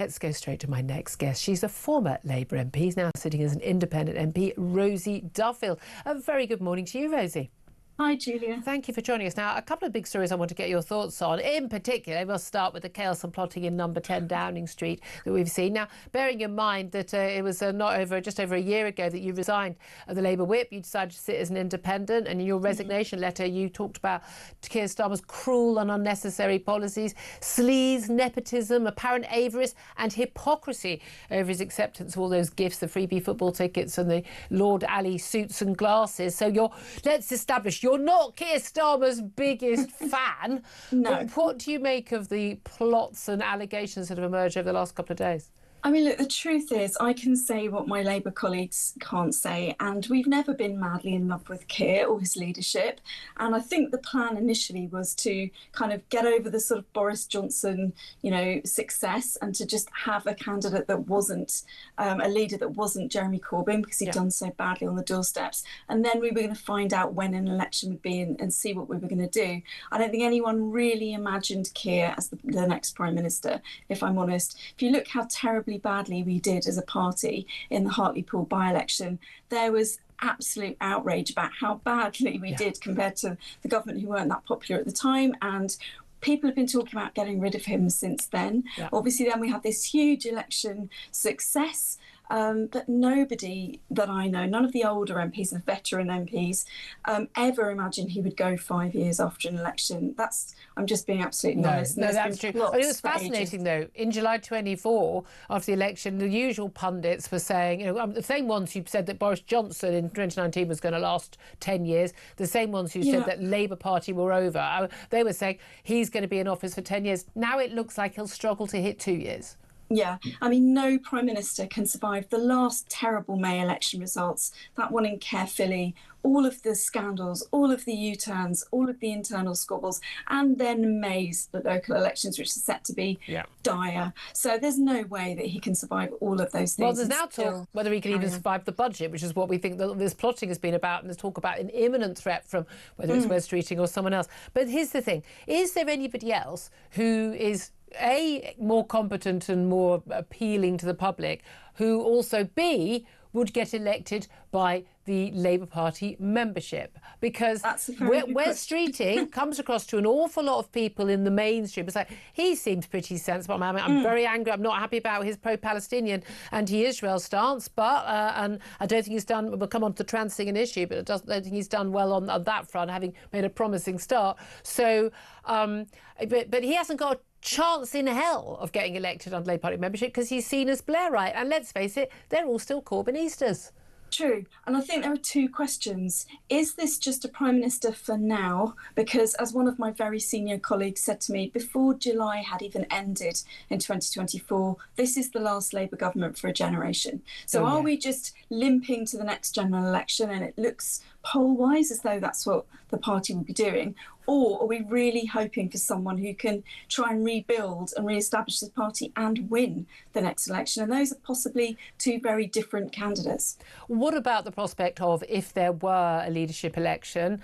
Let's go straight to my next guest. She's a former Labour MP, He's now sitting as an independent MP, Rosie Duffield. A very good morning to you, Rosie. Hi, Julia. Thank you for joining us. Now, a couple of big stories I want to get your thoughts on. In particular, we'll start with the chaos and plotting in number 10 Downing Street that we've seen. Now, bearing in mind that it was just over a year ago that you resigned the Labour whip, you decided to sit as an independent, and in your resignation letter, you talked about Keir Starmer's cruel and unnecessary policies, sleaze, nepotism, apparent avarice and hypocrisy over his acceptance of all those gifts, the freebie football tickets and the Lord Alley suits and glasses. So let's establish you're not Keir Starmer's biggest fan. No. What do you make of the plots and allegations that have emerged over the last couple of days? I mean, look, the truth is I can say what my Labour colleagues can't say, and we've never been madly in love with Keir or his leadership. And I think the plan initially was to kind of get over the sort of Boris Johnson, success, and to just have a candidate that wasn't a leader that wasn't Jeremy Corbyn, because he'd done so badly on the doorsteps. And then we were going to find out when an election would be and see what we were going to do. I don't think anyone really imagined Keir as the next Prime Minister, if I'm honest. If you look how terribly badly we did as a party in the Hartlepool by-election, there was absolute outrage about how badly we did compared to the government, who weren't that popular at the time, and people have been talking about getting rid of him since then. Obviously then we had this huge election success, but nobody that I know, none of the older MPs and veteran MPs, ever imagined he would go 5 years after an election. I'm just being absolutely honest. No, that's true. It was fascinating, though. In July 24, after the election, the usual pundits were saying, the same ones who said that Boris Johnson in 2019 was going to last 10 years, the same ones who said that Labour Party were over, they were saying he's going to be in office for 10 years. Now it looks like he'll struggle to hit 2 years. Yeah, I mean, no Prime Minister can survive the last terrible May election results, that one in Caerphilly, all of the scandals, all of the U-turns, all of the internal squabbles, and then May's, the local elections, which are set to be dire. So there's no way that he can survive all of those things. Well, there's now talk whether he can even survive the budget, which is what we think that this plotting has been about, and there's talk about an imminent threat from whether it's Wes Streeting or someone else. But here's the thing. Is there anybody else who is more competent and more appealing to the public, who also would get elected by the Labour Party membership? Because Wes Streeting comes across to an awful lot of people in the mainstream. It's like, he seems pretty sensible. I'm very angry. I'm not happy about his pro-Palestinian, anti-Israel stance, but and I don't think he's done. We'll come on to the trans thing, an issue, but I don't think he's done well on that front, having made a promising start. So, but he hasn't got a chance in hell of getting elected on Labour Party membership because he's seen as Blairite. And let's face it, they're all still Corbynistas. True. And I think there are two questions. Is this just a Prime Minister for now? Because as one of my very senior colleagues said to me, before July had even ended in 2024, this is the last Labour government for a generation. So are we just limping to the next general election, and it looks poll-wise as though that's what the party will be doing? Or are we really hoping for someone who can try and rebuild and re-establish this party and win the next election? And those are possibly two very different candidates. What about the prospect of, if there were a leadership election,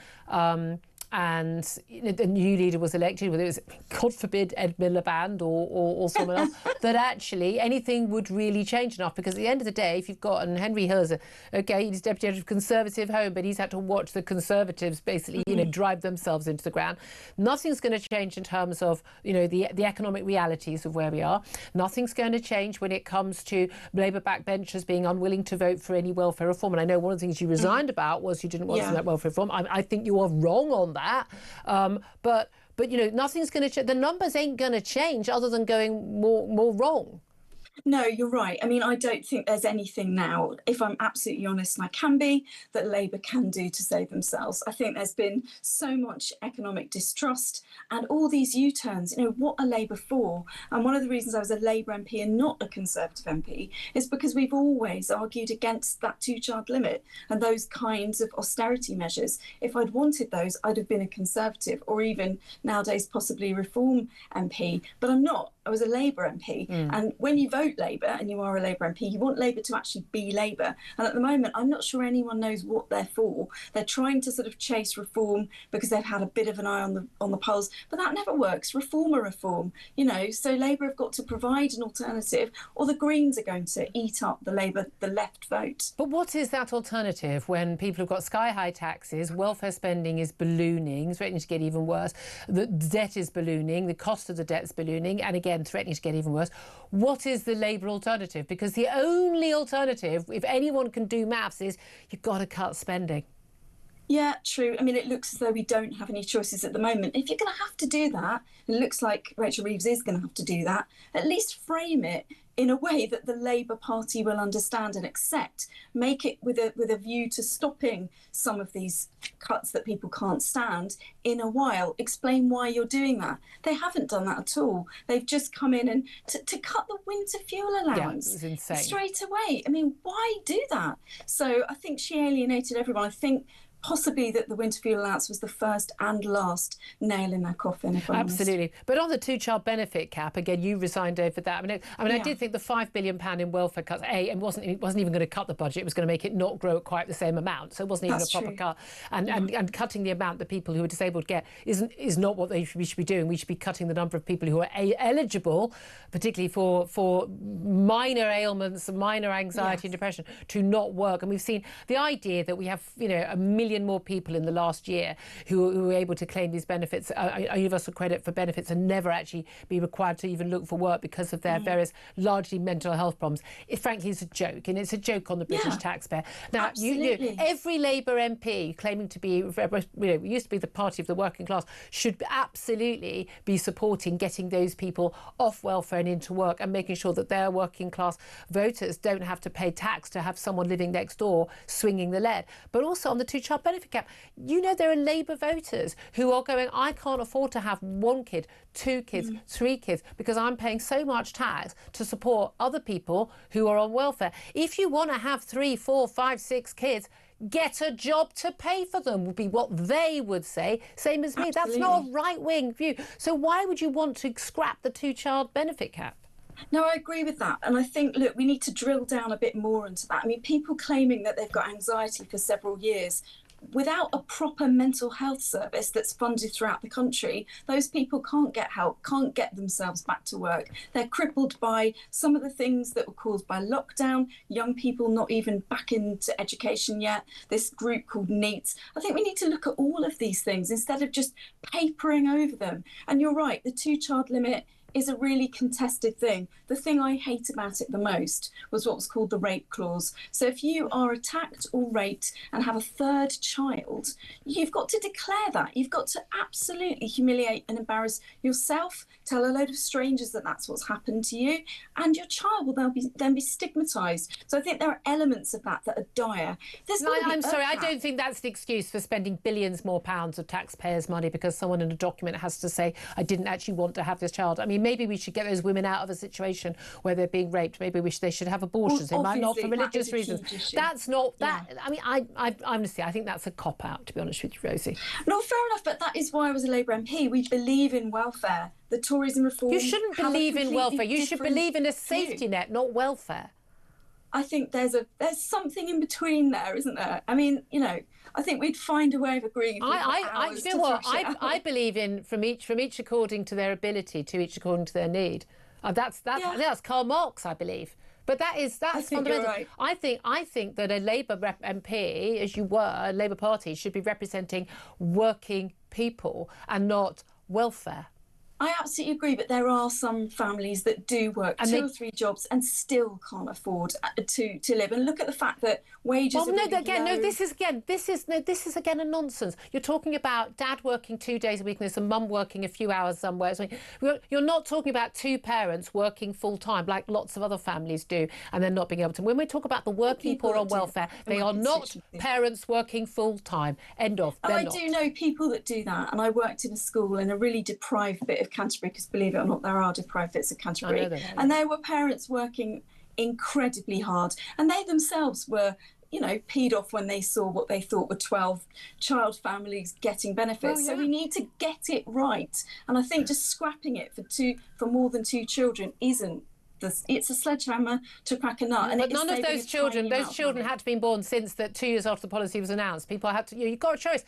and the new leader was elected, whether it was, God forbid, Ed Miliband or someone else, that actually anything would really change enough? Because at the end of the day, if you've got, and Henry Hirzer, he's deputy editor of Conservative Home, but he's had to watch the Conservatives basically, drive themselves into the ground. Nothing's going to change in terms of, the economic realities of where we are. Nothing's going to change when it comes to Labour backbenchers being unwilling to vote for any welfare reform. And I know one of the things you resigned about was you didn't want some of that welfare reform. I think you are wrong on that. But nothing's going to change. The numbers ain't going to change other than going more wrong. No, you're right. I mean, I don't think there's anything now, if I'm absolutely honest, and I can be, that Labour can do to save themselves. I think there's been so much economic distrust and all these U-turns. What are Labour for? And one of the reasons I was a Labour MP and not a Conservative MP is because we've always argued against that two-child limit and those kinds of austerity measures. If I'd wanted those, I'd have been a Conservative, or even nowadays possibly Reform MP. But I'm not. I was a Labour MP. And when you vote vote Labour and you are a Labour MP, you want Labour to actually be Labour. And at the moment, I'm not sure anyone knows what they're for. They're trying to sort of chase reform because they've had a bit of an eye on the polls, but that never works. Reform or reform, So Labour have got to provide an alternative, or the Greens are going to eat up the left vote. But what is that alternative when people have got sky-high taxes, welfare spending is ballooning, threatening to get even worse, the debt is ballooning, the cost of the debt is ballooning, and again, threatening to get even worse? What is the Labour alternative? Because the only alternative, if anyone can do maths, is you've got to cut spending. Yeah, true. I mean, it looks as though we don't have any choices at the moment. If you're going to have to do that, it looks like Rachel Reeves is going to have to do that, at least frame it in a way that the Labour Party will understand and accept. Make it with a view to stopping some of these cuts that people can't stand in a while. Explain why you're doing that. They haven't done that at all. They've just come in and to cut the winter fuel allowance it was insane. Straight away. I mean, why do that? So I think she alienated everyone. I think possibly that the winter fuel allowance was the first and last nail in their coffin, if I'm Absolutely. honest. But on the two-child benefit cap, again, you resigned over that. I did think the £5 billion in welfare cuts, it wasn't even going to cut the budget. It was going to make it not grow at quite the same amount. So it wasn't even a proper cut. And cutting the amount that people who are disabled get is not what we should be doing. We should be cutting the number of people who are eligible, particularly for minor ailments, minor anxiety and depression, to not work. And we've seen the idea that we have, a million more people in the last year who were able to claim these benefits, universal credit for benefits, and never actually be required to even look for work because of their various largely mental health problems. It frankly is a joke, and it's a joke on the British taxpayer. Now, every Labour MP claiming to be, used to be the party of the working class, should absolutely be supporting getting those people off welfare and into work, and making sure that their working class voters don't have to pay tax to have someone living next door swinging the lead. But also on the two-child benefit cap, there are Labour voters who are going, I can't afford to have one kid, two kids, three kids, because I'm paying so much tax to support other people who are on welfare. If you want to have 3, 4, 5, 6 kids, get a job to pay for them, would be what they would say, same as me. Absolutely. That's not a right-wing view. So why would you want to scrap the two-child benefit cap? No, I agree with that. And I think, look, we need to drill down a bit more into that. I mean, people claiming that they've got anxiety for several years, without a proper mental health service that's funded throughout the country, those people can't get help, can't get themselves back to work. They're crippled by some of the things that were caused by lockdown, young people not even back into education yet, this group called NEETs. I think we need to look at all of these things instead of just papering over them. And you're right, the two-child limit is a really contested thing. The thing I hate about it the most was what was called the rape clause. So if you are attacked or raped and have a third child, you've got to declare that. You've got to absolutely humiliate and embarrass yourself, tell a load of strangers that that's what's happened to you, and your child will then be stigmatised. So I think there are elements of that are dire. I'm sorry, I don't think that's the excuse for spending billions more pounds of taxpayers' money because someone in a document has to say, I didn't actually want to have this child. I mean, maybe we should get those women out of a situation where they're being raped. Maybe they should have abortions. They might not for religious reasons. That's not that. Yeah. I mean, I honestly, I think that's a cop-out, to be honest with you, Rosie. No, fair enough, but that is why I was a Labour MP. We believe in welfare. The Tories and Reform. You shouldn't believe in welfare. You should believe in a safety net, not welfare. I think there's something in between there, isn't there? I mean, I think we'd find a way of agreeing. I believe in from each according to their ability, to each according to their need. That's Karl Marx, I believe. But that's fundamental. Right. I think that a Labour MP, as you were, a Labour Party, should be representing working people and not welfare. I absolutely agree, but there are some families that do work two or three jobs and still can't afford to live. And look at the fact that wages are really low. This is again a nonsense. You're talking about dad working 2 days a week and there's a mum working a few hours somewhere. So you're not talking about two parents working full time like lots of other families do, and then not being able to. When we talk about the working poor on welfare, they are not parents working full time. End of. I do know people that do that, and I worked in a school in a really deprived bit of Canterbury, because believe it or not, there are deprived bits of Canterbury, and there were parents working incredibly hard, and they themselves were peed off when they saw what they thought were 12 child families getting benefits. So we need to get it right, and I think just scrapping it for more than two children isn't it's a sledgehammer to crack a nut. And but none of those children had to be born since that 2 years after the policy was announced. People had to, you've got a choice.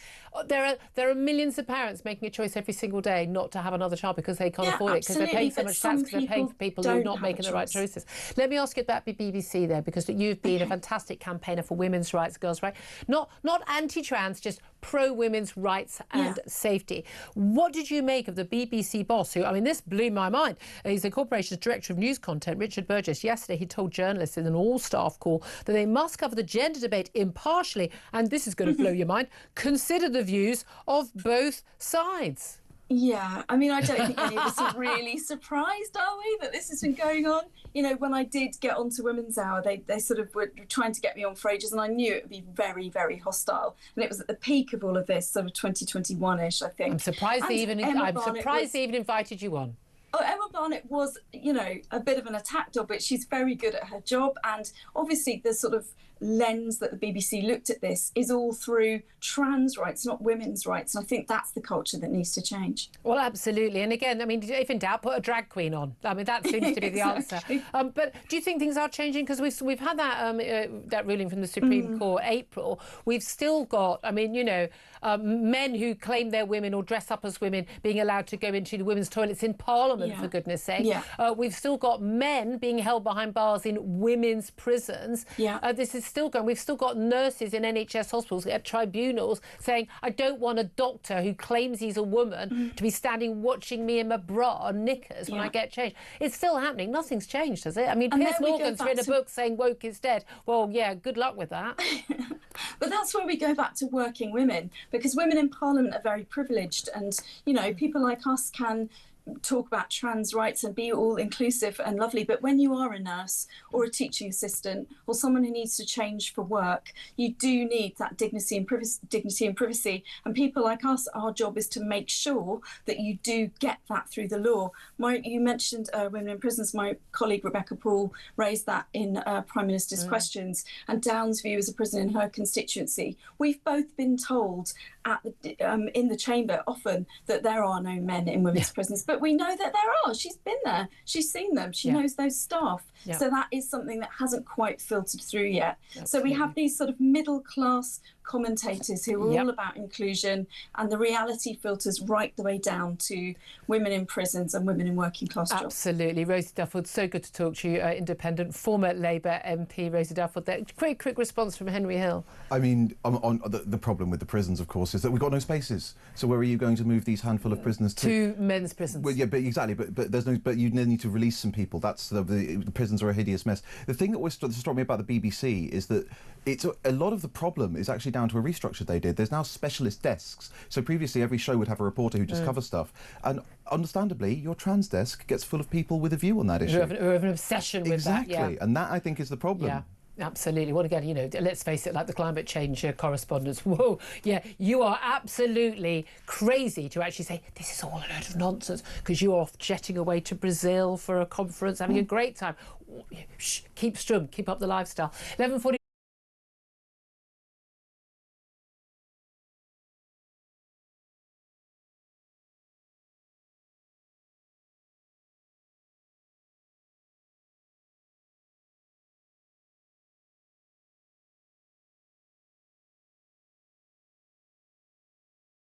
There are millions of parents making a choice every single day not to have another child because they can't afford it, because they're paying so much tax, because they're paying for people who are not making the right choices. Let me ask you about the BBC there, because you've been a fantastic campaigner for women's rights, girls' rights. Not anti-trans, just pro-women's rights and safety. What did you make of the BBC boss who, I mean, this blew my mind. He's the corporation's director of news content, Richard Burgess. Yesterday he told journalists in an all-staff call that they must cover the gender debate impartially, and this is going to blow your mind, consider the views of both sides. Yeah, I mean, I don't think any of us are really surprised, are we, that this has been going on? You know, when I did get onto Women's Hour, they sort of were trying to get me on for ages, and I knew it would be very, very hostile. And it was at the peak of all of this, sort of 2021-ish, I think. I'm surprised they even invited you on. Oh, Emma Barnett was, you know, a bit of an attack dog, but she's very good at her job. And obviously the sort of lens that the BBC looked at this is all through trans rights, not women's rights. And I think that's the culture that needs to change. Well, absolutely. And again, I mean, if in doubt, put a drag queen on. I mean, that seems to be the answer. But do you think things are changing? Because we've had that ruling from the Supreme Court, April. We've still got, I mean, you know, men who claim they're women or dress up as women being allowed to go into the women's toilets in Parliament, for goodness sake. We've still got men being held behind bars in women's prisons. This is still going. We've still got nurses in NHS hospitals at tribunals saying, I don't want a doctor who claims he's a woman to be standing watching me in my bra and knickers when I get changed. It's still happening. Nothing's changed, has it? I mean, Piers Morgan's written a book saying woke is dead. Well, yeah, good luck with that. But that's where we go back to working women, because women in Parliament are very privileged, and, you know, people like us can talk about trans rights and be all inclusive and lovely, but when you are a nurse or a teaching assistant or someone who needs to change for work, you do need that dignity and privacy. And people like us, our job is to make sure that you do get that through the law. You mentioned women in prisons. My colleague Rebecca Paul raised that in Prime Minister's questions, and Down's view as a prison in her constituency. We've both been told in the chamber often that there are no men in women's prisons, but we know that there are. She's been there, she's seen them, she knows those staff. So that is something that hasn't quite filtered through yet. So we have these sort of middle class commentators who are all about inclusion, and the reality filters right the way down to women in prisons and women in working class jobs. Absolutely. Rosie Duffield, so good to talk to you, independent, former Labour MP Rosie Duffield. There. Quick response from Henry Hill. I mean, on the problem with the prisons, of course, is that we've got no spaces. So where are you going to move these handful of prisoners to? To men's prisons. Well, yeah, but exactly. But there's no. But you need to release some people. That's the prisons are a hideous mess. The thing that struck me about the BBC is that it's a lot of the problem is actually down to a restructure they did. There's now specialist desks. So previously every show would have a reporter who just covers stuff, and understandably your trans desk gets full of people with a view on that issue. Who have an obsession with that. Exactly, and that I think is the problem. Yeah. Absolutely. Well, again, you know, let's face it, like the climate change correspondents, whoa, yeah, you are absolutely crazy to actually say this is all a load of nonsense because you're off jetting away to Brazil for a conference, having a great time. Shh, keep strum, keep up the lifestyle. 11:40.